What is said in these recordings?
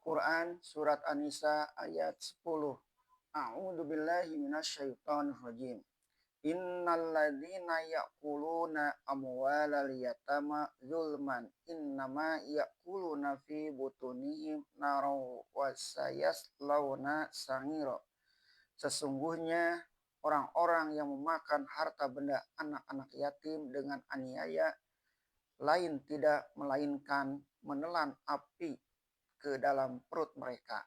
Quran Surat An-Nisa ayat 10. A'udzu billahi minasyaitonir rajim. Innal ladzina ya'kuluna amwalal yatama zulman innama ya'kuluna fi butunihim naro wasayaslawna sangiro. Sesungguhnya orang-orang yang memakan harta benda anak-anak yatim dengan aniaya lain tidak melainkan menelan api ke dalam perut mereka,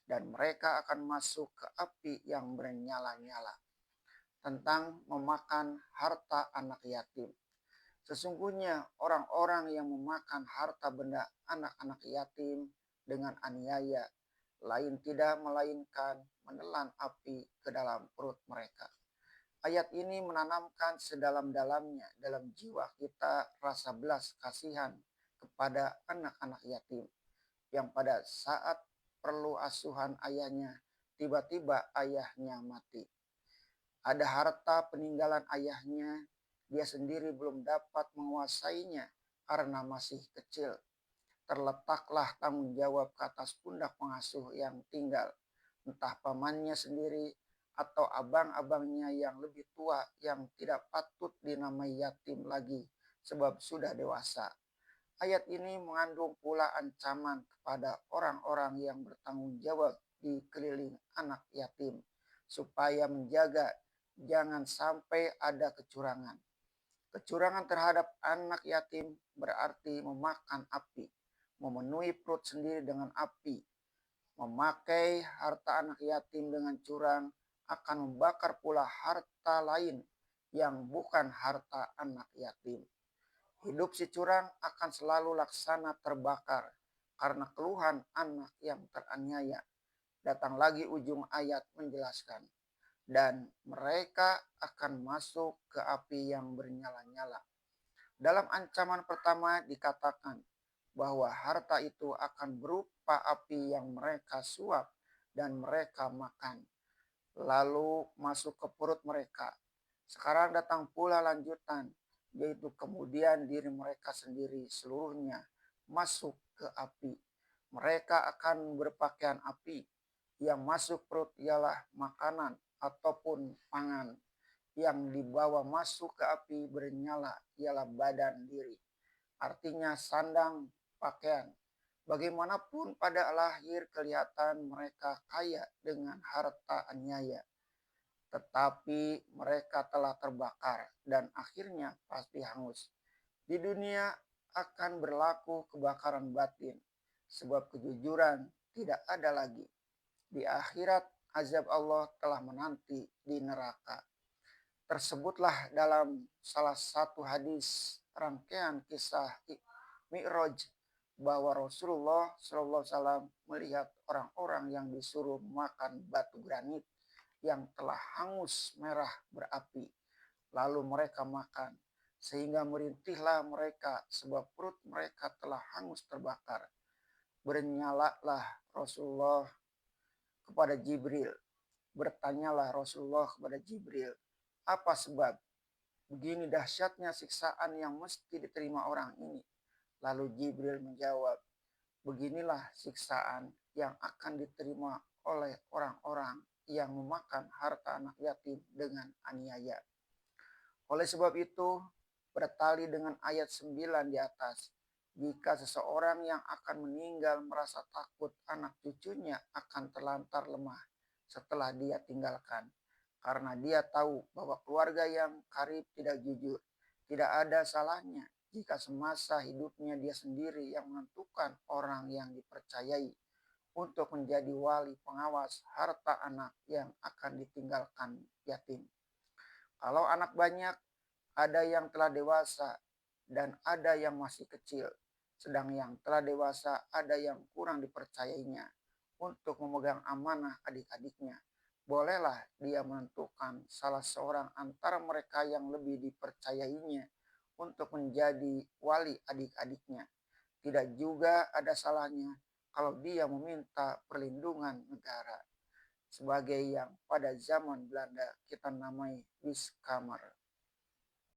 dan mereka akan masuk ke api yang bernyala-nyala. Tentang memakan harta anak yatim. Sesungguhnya orang-orang yang memakan harta benda anak-anak yatim dengan aniaya, lain tidak melainkan menelan api ke dalam perut mereka. Ayat ini menanamkan sedalam-dalamnya dalam jiwa kita rasa belas kasihan kepada anak-anak yatim yang pada saat perlu asuhan ayahnya, tiba-tiba ayahnya mati. Ada harta peninggalan ayahnya, dia sendiri belum dapat menguasainya karena masih kecil. Terletaklah tanggung jawab ke atas pundak pengasuh yang tinggal, entah pamannya sendiri atau abang-abangnya yang lebih tua yang tidak patut dinamai yatim lagi sebab sudah dewasa. Ayat ini mengandung pula ancaman kepada orang-orang yang bertanggung jawab di keliling anak yatim supaya menjaga jangan sampai ada kecurangan. Kecurangan terhadap anak yatim berarti memakan api, memenuhi perut sendiri dengan api. Memakai harta anak yatim dengan curang akan membakar pula harta lain yang bukan harta anak yatim. Hidup si curang akan selalu laksana terbakar karena keluhan anak yang teraniaya. Datang lagi ujung ayat menjelaskan. Dan mereka akan masuk ke api yang bernyala-nyala. Dalam ancaman pertama dikatakan bahwa harta itu akan berupa api yang mereka suap dan mereka makan, lalu masuk ke perut mereka. Sekarang datang pula lanjutan, yaitu kemudian diri mereka sendiri seluruhnya masuk ke api. Mereka akan berpakaian api, yang masuk perut ialah makanan ataupun pangan, yang dibawa masuk ke api bernyala ialah badan diri. Artinya sandang pakaian. Bagaimanapun pada lahir kelihatan mereka kaya dengan harta aniaya. Tetapi mereka telah terbakar dan akhirnya pasti hangus. Di dunia akan berlaku kebakaran batin sebab kejujuran tidak ada lagi. Di akhirat azab Allah telah menanti di neraka. Tersebutlah dalam salah satu hadis rangkaian kisah Mi'raj bahwa Rasulullah SAW melihat orang-orang yang disuruh makan batu granit yang telah hangus merah berapi. Lalu mereka makan sehingga merintihlah mereka sebab perut mereka telah hangus terbakar. Bernyalalah Rasulullah kepada Jibril. Bertanyalah Rasulullah kepada Jibril, apa sebab begini dahsyatnya siksaan yang mesti diterima orang ini? Lalu Jibril menjawab, beginilah siksaan yang akan diterima oleh orang-orang yang memakan harta anak yatim dengan aniaya. Oleh sebab itu, bertali dengan ayat 9 di atas, jika seseorang yang akan meninggal merasa takut anak cucunya akan terlantar lemah setelah dia tinggalkan, karena dia tahu bahwa keluarga yang karib tidak jujur, tidak ada salahnya jika semasa hidupnya dia sendiri yang menentukan orang yang dipercayai untuk menjadi wali pengawas harta anak yang akan ditinggalkan yatim. Kalau anak banyak, ada yang telah dewasa dan ada yang masih kecil. Sedang yang telah dewasa ada yang kurang dipercayainya untuk memegang amanah adik-adiknya. Bolehlah dia menentukan salah seorang antara mereka yang lebih dipercayainya untuk menjadi wali adik-adiknya. Tidak juga ada salahnya kalau dia meminta perlindungan negara. Sebagai yang pada zaman Belanda kita namai Wiskamer.